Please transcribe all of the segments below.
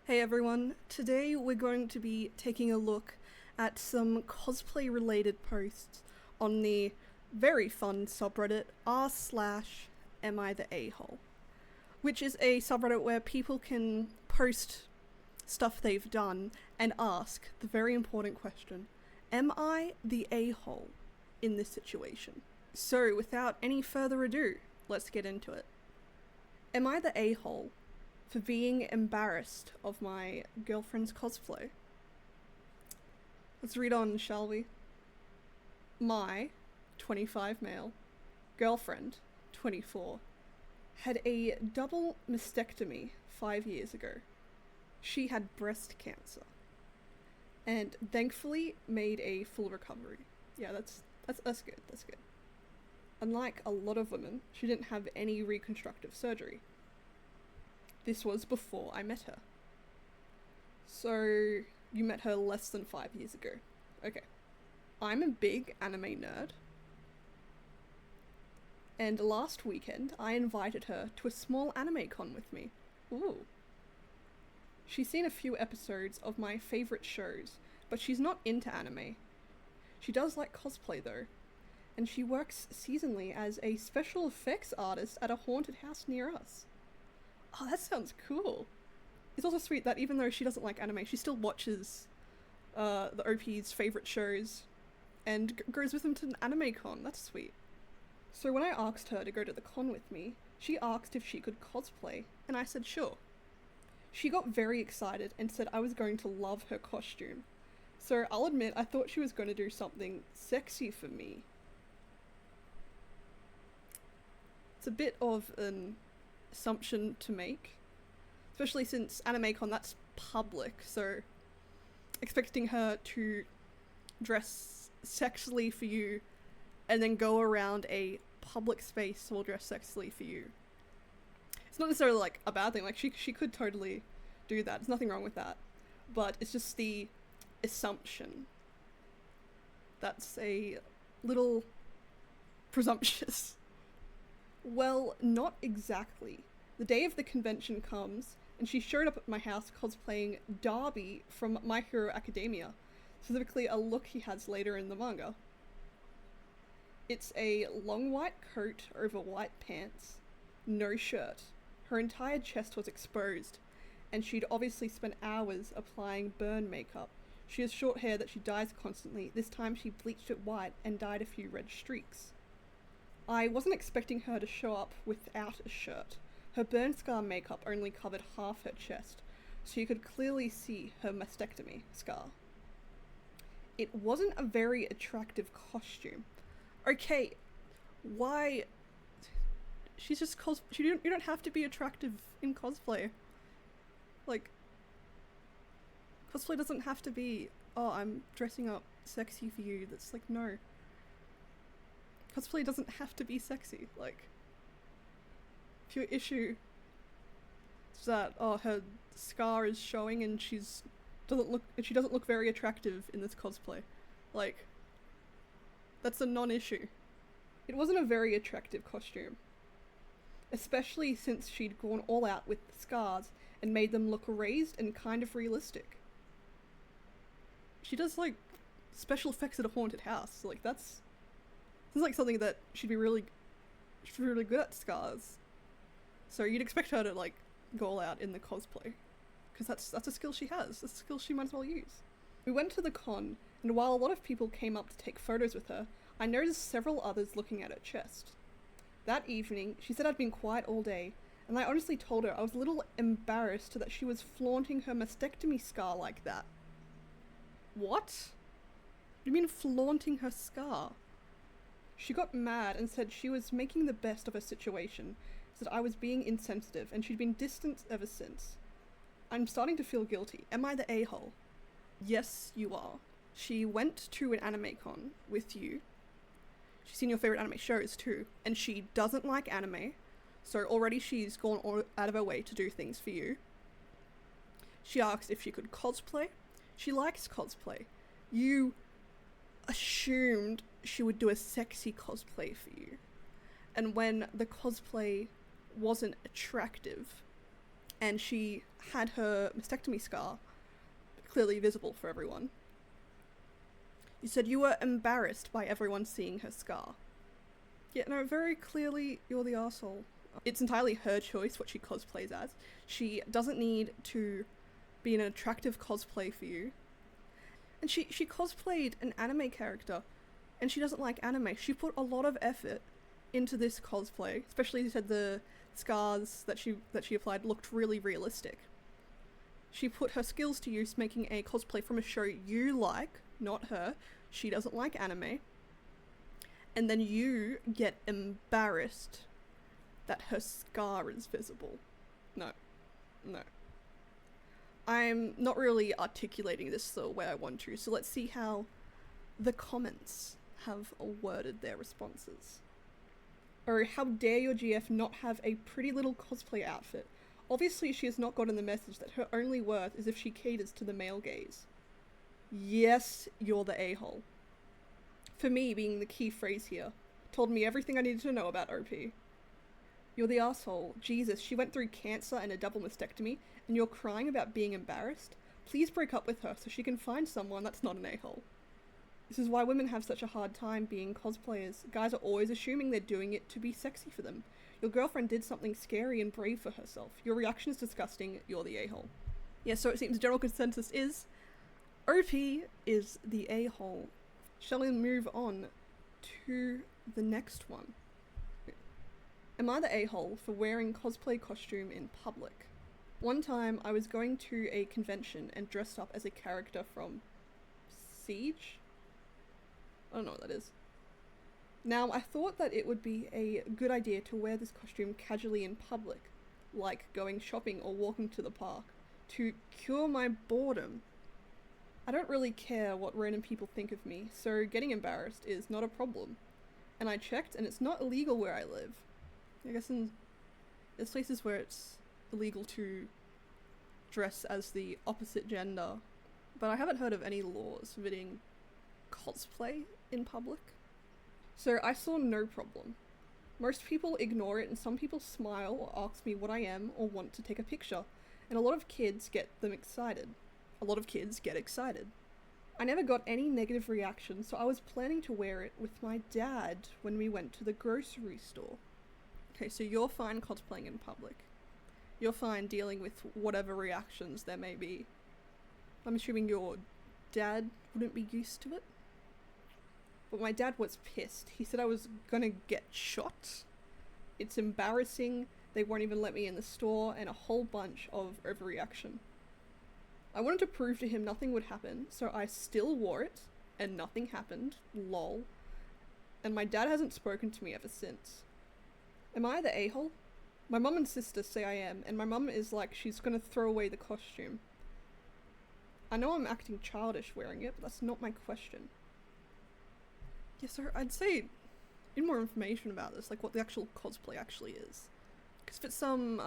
Hey everyone, today we're going to be taking a look at some cosplay related posts on the very fun subreddit r/AmITheAsshole, which is a subreddit where people can post stuff they've done and ask the very important question, am I the a-hole in this situation? So without any further ado, let's get into it. Am I the a-hole for being embarrassed of my girlfriend's cosplay? Let's read on, shall we? My 25 male girlfriend, 24, had a double mastectomy 5 years ago. She had breast cancer and thankfully made a full recovery. Yeah, that's good. That's good. Unlike a lot of women, she didn't have any reconstructive surgery. This was before I met her. So, you met her less than 5 years ago. Okay. I'm a big anime nerd. And last weekend, I invited her to a small anime con with me. Ooh. She's seen a few episodes of my favourite shows, but she's not into anime. She does like cosplay though. And she works seasonally as a special effects artist at a haunted house near us. Oh, that sounds cool. It's also sweet that even though she doesn't like anime, she still watches the OP's favourite shows and goes with them to an anime con. That's sweet. So when I asked her to go to the con with me, she asked if she could cosplay, and I said sure. She got very excited and said I was going to love her costume. So I'll admit I thought she was going to do something sexy for me. It's a bit of an assumption to make, especially since AnimeCon, that's public, so expecting her to dress sexily for you and then go around a public space while dressed sexily for you, it's not necessarily like a bad thing. Like she could totally do that, there's nothing wrong with that, but it's just the assumption that's a little presumptuous. Well, not exactly. The day of the convention comes, and she showed up at my house cosplaying Darby from My Hero Academia, specifically a look he has later in the manga. It's a long white coat over white pants, no shirt. Her entire chest was exposed, and she'd obviously spent hours applying burn makeup. She has short hair that she dyes constantly. This time she bleached it white and dyed a few red streaks. I wasn't expecting her to show up without a shirt. Her burn scar makeup only covered half her chest, so you could clearly see her mastectomy scar. It wasn't a very attractive costume. Okay, why? She's just you don't have to be attractive in cosplay. Like, cosplay doesn't have to be, oh, I'm dressing up sexy for you. That's like, no. Cosplay doesn't have to be sexy. Like, if your issue is that, oh, her scar is showing and she doesn't look very attractive in this cosplay, like, that's a non-issue. It wasn't a very attractive costume, especially since she'd gone all out with the scars and made them look raised and kind of realistic. She does like special effects at a haunted house. Like, that's like something that she'd be really good at, scars. So you'd expect her to like go all out in the cosplay, because that's a skill she has. That's a skill she might as well use. We went to the con, and while a lot of people came up to take photos with her, I noticed several others looking at her chest. That evening, she said I'd been quiet all day, and I honestly told her I was a little embarrassed that she was flaunting her mastectomy scar like that. What? You mean flaunting her scar? She got mad and said she was making the best of her situation, said I was being insensitive, and she'd been distant ever since. I'm starting to feel guilty. Am I the a-hole? Yes, you are. She went to an anime con with you. She's seen your favourite anime shows too, and she doesn't like anime, so already she's gone out of her way to do things for you. She asked if she could cosplay. She likes cosplay. You assumed she would do a sexy cosplay for you. And when the cosplay wasn't attractive and she had her mastectomy scar clearly visible for everyone. You said you were embarrassed by everyone seeing her scar. Yeah, no, very clearly you're the asshole. It's entirely her choice what she cosplays as. She doesn't need to be an attractive cosplay for you. And she cosplayed an anime character, and she doesn't like anime. She put a lot of effort into this cosplay, especially you said the scars that she applied looked really realistic. She put her skills to use making a cosplay from a show you like, not her. She doesn't like anime. And then you get embarrassed that her scar is visible. No. I'm not really articulating this the way I want to, so let's see how the comments have worded their responses. Or how dare your GF not have a pretty little cosplay outfit? Obviously she has not gotten the message that her only worth is if she caters to the male gaze. Yes, you're the a-hole. For me, being the key phrase here, told me everything I needed to know about OP. You're the asshole. Jesus, she went through cancer and a double mastectomy, and you're crying about being embarrassed? Please break up with her so she can find someone that's not an a-hole. This is why women have such a hard time being cosplayers. Guys are always assuming they're doing it to be sexy for them. Your girlfriend did something scary and brave for herself. Your reaction is disgusting. You're the a-hole. Yeah, so it seems general consensus is OP is the a-hole. Shall we move on to the next one? Am I the a-hole for wearing cosplay costume in public? One time I was going to a convention and dressed up as a character from Siege? I don't know what that is. Now, I thought that it would be a good idea to wear this costume casually in public, like going shopping or walking to the park, to cure my boredom. I don't really care what random people think of me, so getting embarrassed is not a problem. And I checked, and it's not illegal where I live. I guess there's places where it's illegal to dress as the opposite gender, but I haven't heard of any laws forbidding cosplay in public. So I saw no problem. Most people ignore it, and some people smile or ask me what I am or want to take a picture, and a lot of kids get excited. I never got any negative reaction, so I was planning to wear it with my dad when we went to the grocery store. Okay, so you're fine cosplaying in public. You're fine dealing with whatever reactions there may be. I'm assuming your dad wouldn't be used to it? But my dad was pissed. He said I was gonna get shot. It's embarrassing. They won't even let me in the store, and a whole bunch of overreaction. I wanted to prove to him nothing would happen, so I still wore it, and nothing happened. Lol. And my dad hasn't spoken to me ever since. Am I the a-hole? My mum and sister say I am, and my mum is like she's gonna throw away the costume. I know I'm acting childish wearing it, but that's not my question. Yeah, so I'd say need more information about this, like what the actual cosplay actually is. Because if it's some,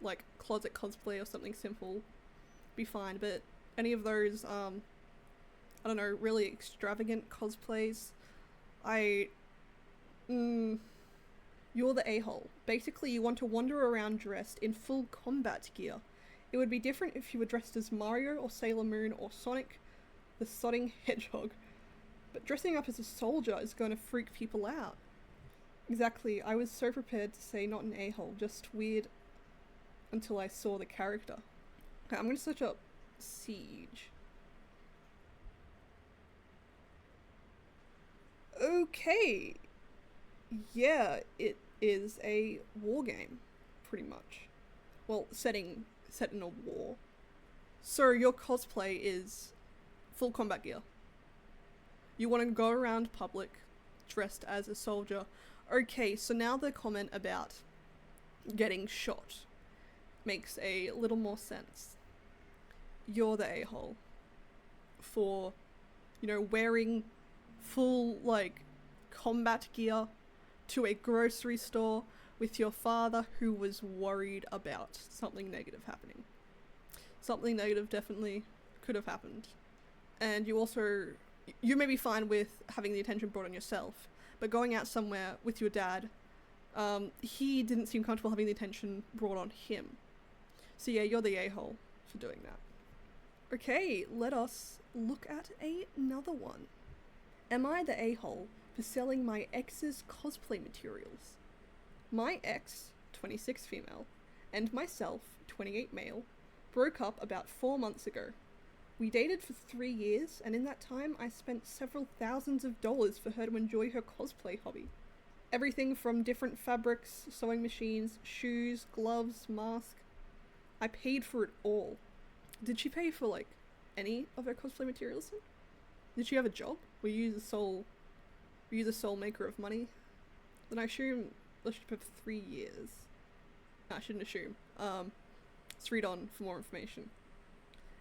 like, closet cosplay or something simple, be fine, but any of those, I don't know, really extravagant cosplays, you're the a-hole. Basically, you want to wander around dressed in full combat gear. It would be different if you were dressed as Mario or Sailor Moon or Sonic the Sodding Hedgehog. But dressing up as a soldier is going to freak people out. Exactly, I was so prepared to say not an a-hole, just weird until I saw the character. Okay, I'm going to search up Siege. Okay. Yeah, it is a war game, pretty much. Well, set in a war. So your cosplay is full combat gear. You want to go around public dressed as a soldier. Okay, so now the comment about getting shot makes a little more sense. You're the a-hole for, you know, wearing full, like, combat gear to a grocery store with your father who was worried about something negative happening. Something negative definitely could have happened. And you may be fine with having the attention brought on yourself, but going out somewhere with your dad, he didn't seem comfortable having the attention brought on him. So yeah, you're the a-hole for doing that. Okay, let us look at another one. Am I the a-hole for selling my ex's cosplay materials? My ex, 26 female, and myself, 28 male, broke up about 4 months ago. We dated for 3 years, and in that time I spent several thousands of dollars for her to enjoy her cosplay hobby. Everything from different fabrics, sewing machines, shoes, gloves, mask. I paid for it all. Did she pay for, like, any of her cosplay materials? Did she have a job? Were you the sole maker of money? Then I assume that she paid for 3 years. No, I shouldn't assume. Let's read on for more information.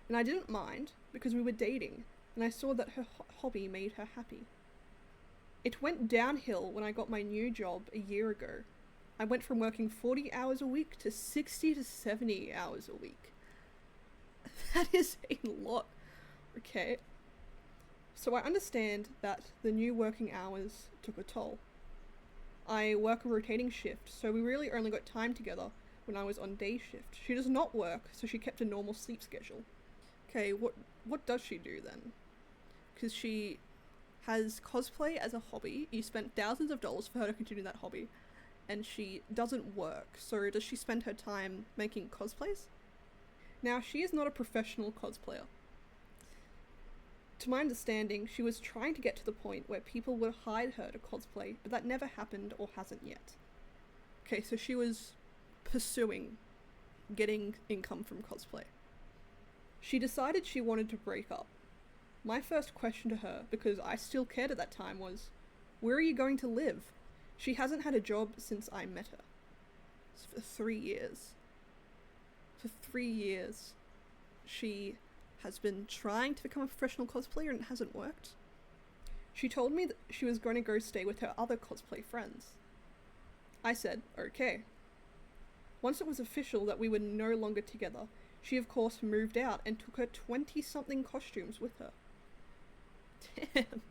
And I didn't mind, because we were dating, and I saw that her hobby made her happy. It went downhill when I got my new job a year ago. I went from working 40 hours a week to 60 to 70 hours a week. That is a lot. Okay. So I understand that the new working hours took a toll. I work a rotating shift, so we really only got time together when I was on day shift. She does not work, so she kept a normal sleep schedule. Okay, what does she do then? Because she has cosplay as a hobby. You spent thousands of dollars for her to continue that hobby, and she doesn't work. So does she spend her time making cosplays? Now, she is not a professional cosplayer. To my understanding, she was trying to get to the point where people would hire her to cosplay, but that never happened or hasn't yet. Okay, so she was pursuing getting income from cosplay. She decided she wanted to break up. My first question to her, because I still cared at that time, was, where are you going to live? She hasn't had a job since I met her. It's for 3 years. For 3 years, she has been trying to become a professional cosplayer and it hasn't worked. She told me that she was going to go stay with her other cosplay friends. I said, okay. Once it was official that we were no longer together, she of course moved out and took her 20-something costumes with her. Damn.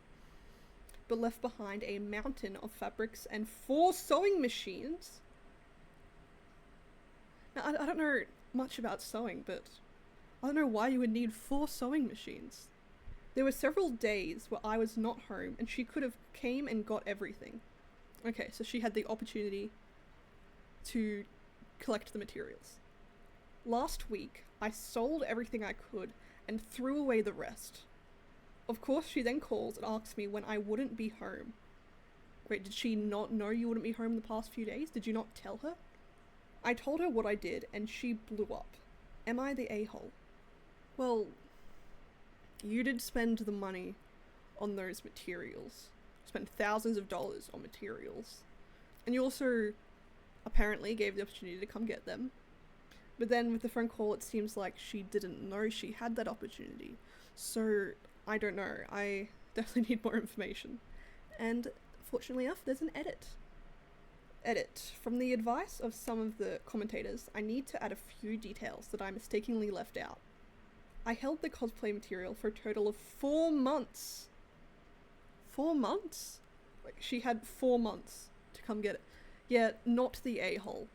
But left behind a mountain of fabrics and 4 sewing machines. Now, I don't know much about sewing, but I don't know why you would need 4 sewing machines. There were several days where I was not home and she could have came and got everything. Okay, so she had the opportunity to collect the materials. Last week, I sold everything I could and threw away the rest. Of course, she then calls and asks me when I wouldn't be home. Wait, did she not know you wouldn't be home in the past few days? Did you not tell her? I told her what I did and she blew up. Am I the a-hole? Well, you did spend the money on those materials. Spent thousands of dollars on materials. And you also apparently gave the opportunity to come get them. But then with the phone call, it seems like she didn't know she had that opportunity. So, I don't know. I definitely need more information. And fortunately enough, there's an edit. Edit. From the advice of some of the commentators, I need to add a few details that I mistakenly left out. I held the cosplay material for a total of 4 months. 4 months? Like, she had 4 months to come get it. Yeah, not the a-hole.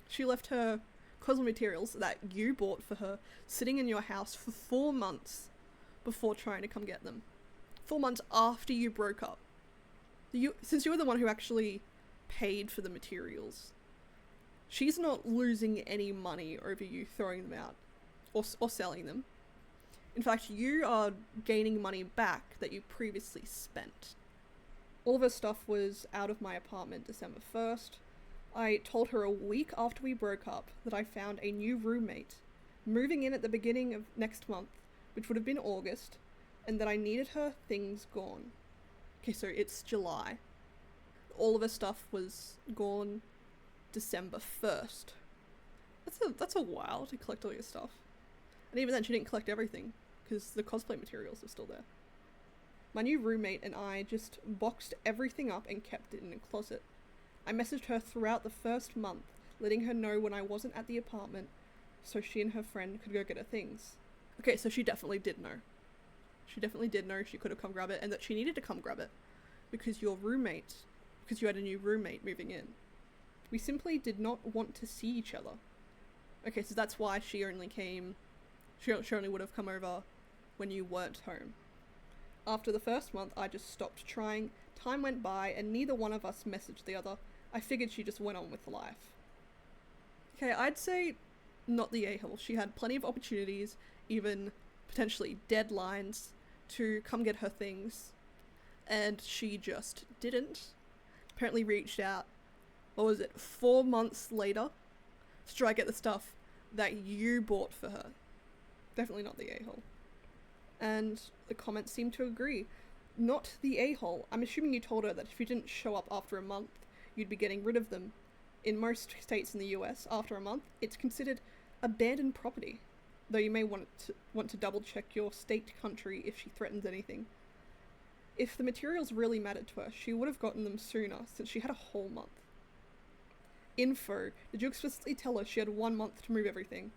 She left her cosplay materials that you bought for her sitting in your house for 4 months before trying to come get them. 4 months after you broke up. Since you were the one who actually paid for the materials, she's not losing any money over you throwing them out or selling them. In fact, you are gaining money back that you previously spent. All of her stuff was out of my apartment December 1st. I told her a week after we broke up that I found a new roommate moving in at the beginning of next month, which would have been August, and that I needed her things gone. Okay, so it's July. All of her stuff was gone December 1st. That's a while to collect all your stuff. And even then she didn't collect everything, because the cosplay materials are still there. My new roommate and I just boxed everything up and kept it in a closet. I messaged her throughout the first month, letting her know when I wasn't at the apartment, so she and her friend could go get her things. Okay, so she definitely did know. She definitely did know she could have come grab it, and that she needed to come grab it, because you had a new roommate moving in. We simply did not want to see each other. Okay, so that's why she only would have come over when you weren't home. After the first month, I just stopped trying. Time went by and neither one of us messaged the other. I figured she just went on with life. Okay, I'd say not the a-hole. She had plenty of opportunities, even potentially deadlines, to come get her things, and she just didn't. Apparently reached out, 4 months later, to try to get the stuff that you bought for her. Definitely not the a-hole. And the comments seem to agree. Not the a-hole. I'm assuming you told her that if you didn't show up after a month, you'd be getting rid of them. In most states in the US, after a month, it's considered abandoned property, though you may want to double check your state country if she threatens anything. If the materials really mattered to her, she would have gotten them sooner, since she had a whole month. Info. Did you explicitly tell her she had 1 month to move everything?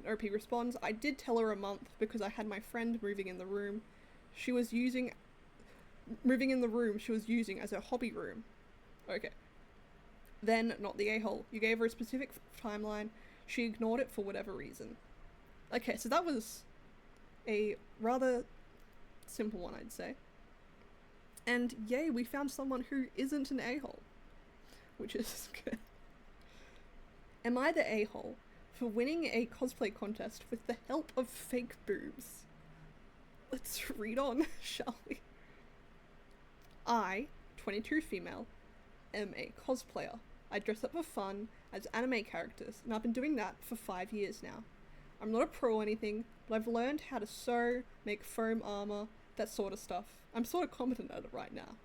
OP responds, I did tell her a month because I had my friend moving in the room she was using as her hobby room. Okay. Then, not the a-hole. You gave her a specific timeline. She ignored it for whatever reason. Okay, so that was a rather simple one, I'd say. And yay, we found someone who isn't an a-hole, which is good. Am I the a-hole for winning a cosplay contest with the help of fake boobs? Let's read on, shall we? I, 22 female, am a cosplayer. I dress up for fun as anime characters, and I've been doing that for 5 years now. I'm not a pro or anything, but I've learned how to sew, make foam armor, that sort of stuff. I'm sort of competent at it right now.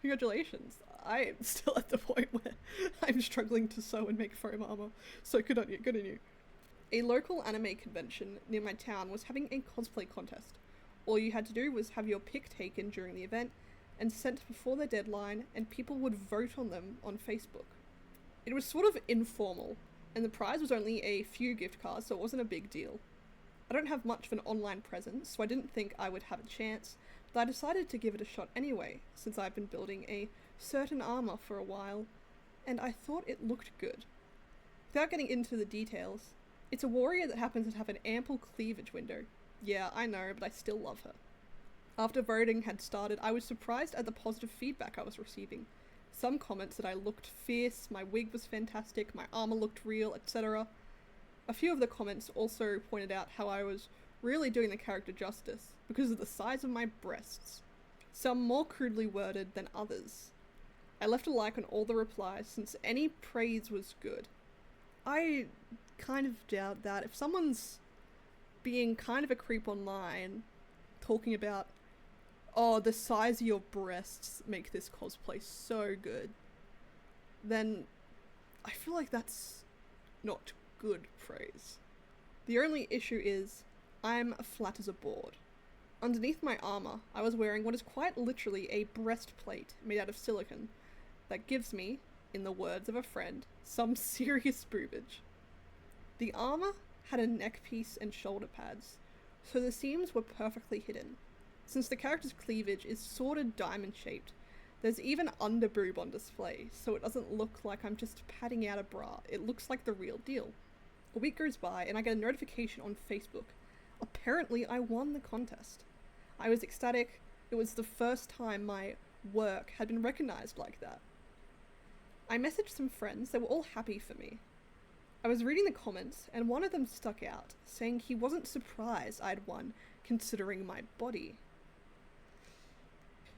Congratulations. I am still at the point where I'm struggling to sew and make foam armor, so good on you. A local anime convention near my town was having a cosplay contest. All you had to do was have your pic taken during the event and sent before the deadline, and people would vote on them on Facebook. It was sort of informal, and the prize was only a few gift cards, so it wasn't a big deal. I don't have much of an online presence, so I didn't think I would have a chance, but I decided to give it a shot anyway, since I've been building a certain armor for a while, and I thought it looked good. Without getting into the details, it's a warrior that happens to have an ample cleavage window. Yeah, I know, but I still love her. After voting had started, I was surprised at the positive feedback I was receiving. Some comments that I looked fierce, my wig was fantastic, my armor looked real, etc. A few of the comments also pointed out how I was really doing the character justice because of the size of my breasts. Some more crudely worded than others. I left a like on all the replies since any praise was good. I kind of doubt that. If someone's being kind of a creep online, talking about, oh, the size of your breasts make this cosplay so good, then I feel like that's not good praise. The only issue is, I'm flat as a board. Underneath my armor, I was wearing what is quite literally a breastplate made out of silicone that gives me, in the words of a friend, some serious boobage. The armor had a neck piece and shoulder pads, so the seams were perfectly hidden. Since the character's cleavage is sort of diamond shaped, there's even under boob on display, so it doesn't look like I'm just padding out a bra, it looks like the real deal. A week goes by and I get a notification on Facebook. Apparently I won the contest. I was ecstatic. It was the first time my work had been recognized like that. I messaged some friends, they were all happy for me. I was reading the comments and one of them stuck out, saying he wasn't surprised I'd won considering my body.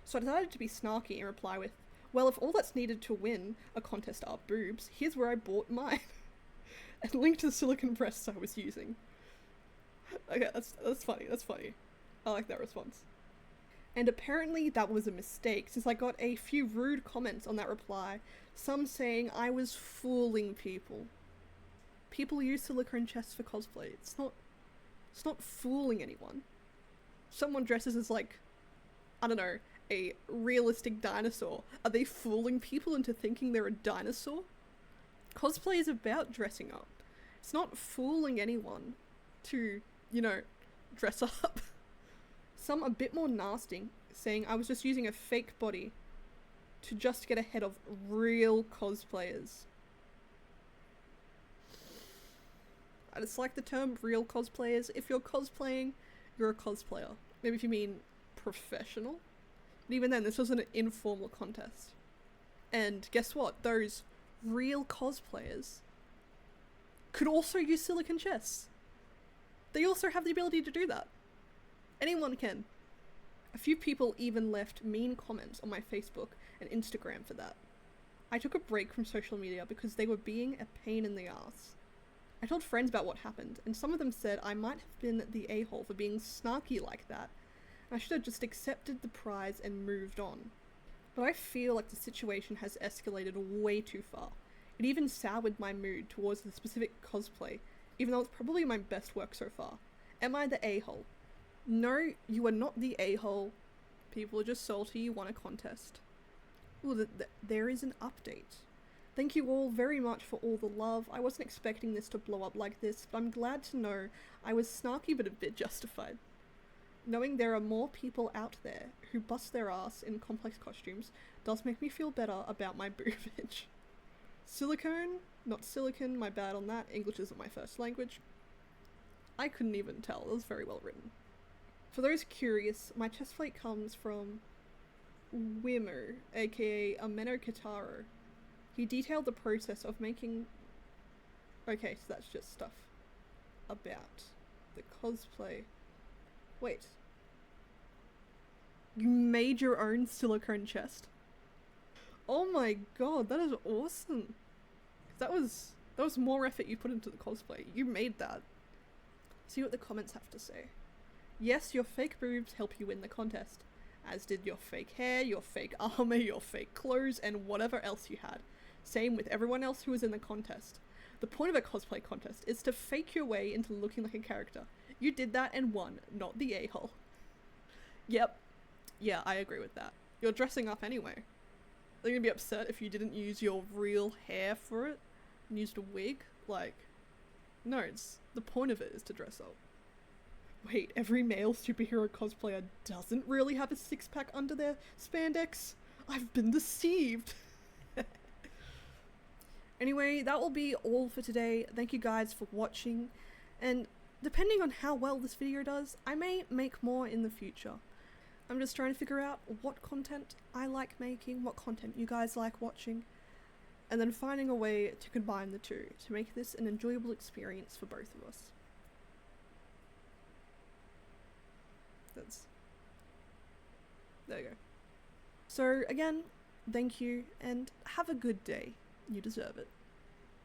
So I decided to be snarky and reply with, well, if all that's needed to win a contest are boobs, here's where I bought mine. And linked to the silicone breasts I was using. Okay, that's funny. I like that response. And apparently that was a mistake, since I got a few rude comments on that reply, some saying I was fooling people. People use silicone chests for cosplay. It's not fooling anyone. Someone dresses as, like, I don't know, a realistic dinosaur. Are they fooling people into thinking they're a dinosaur? Cosplay is about dressing up. It's not fooling anyone to, dress up. Some a bit more nasty, saying I was just using a fake body to just get ahead of real cosplayers. I dislike the term real cosplayers. If you're cosplaying, you're a cosplayer. Maybe if you mean professional. But even then, this was an informal contest. And guess what? Those real cosplayers could also use silicone chests. They also have the ability to do that. Anyone can. A few people even left mean comments on my Facebook and Instagram for that. I took a break from social media because they were being a pain in the ass. I told friends about what happened, and some of them said I might have been the a-hole for being snarky like that, and I should have just accepted the prize and moved on. But I feel like the situation has escalated way too far. It even soured my mood towards the specific cosplay, even though it's probably my best work so far. Am I the a-hole? No, you are not the a-hole. People are just salty you won a contest. Ooh, there is an update. Thank you all very much for all the love. I wasn't expecting this to blow up like this, but I'm glad to know I was snarky but a bit justified. Knowing there are more people out there who bust their ass in complex costumes does make me feel better about my boobage. Silicone? Not silicon, my bad on that. English isn't my first language. I couldn't even tell, it was very well written. For those curious, my chest plate comes from Wimmer, aka Ameno Kitaro. He detailed the process of making... Okay, so that's just stuff about the cosplay. Wait. You made your own silicone chest? Oh my god, that is awesome. That was more effort you put into the cosplay. You made that. See what the comments have to say. Yes, your fake boobs help you win the contest, as did your fake hair, your fake armor, your fake clothes, and whatever else you had. Same with everyone else who was in the contest. The point of a cosplay contest is to fake your way into looking like a character. You did that and won, not the a-hole. Yep. Yeah, I agree with that. You're dressing up anyway. They're gonna be upset if you didn't use your real hair for it and used a wig. Like, no, the point of it is to dress up. Wait, every male superhero cosplayer doesn't really have a six-pack under their spandex? I've been deceived! Anyway, that will be all for today. Thank you guys for watching, and depending on how well this video does, I may make more in the future. I'm just trying to figure out what content I like making, what content you guys like watching, and then finding a way to combine the two to make this an enjoyable experience for both of us. There you go. So again, thank you and have a good day. You deserve it.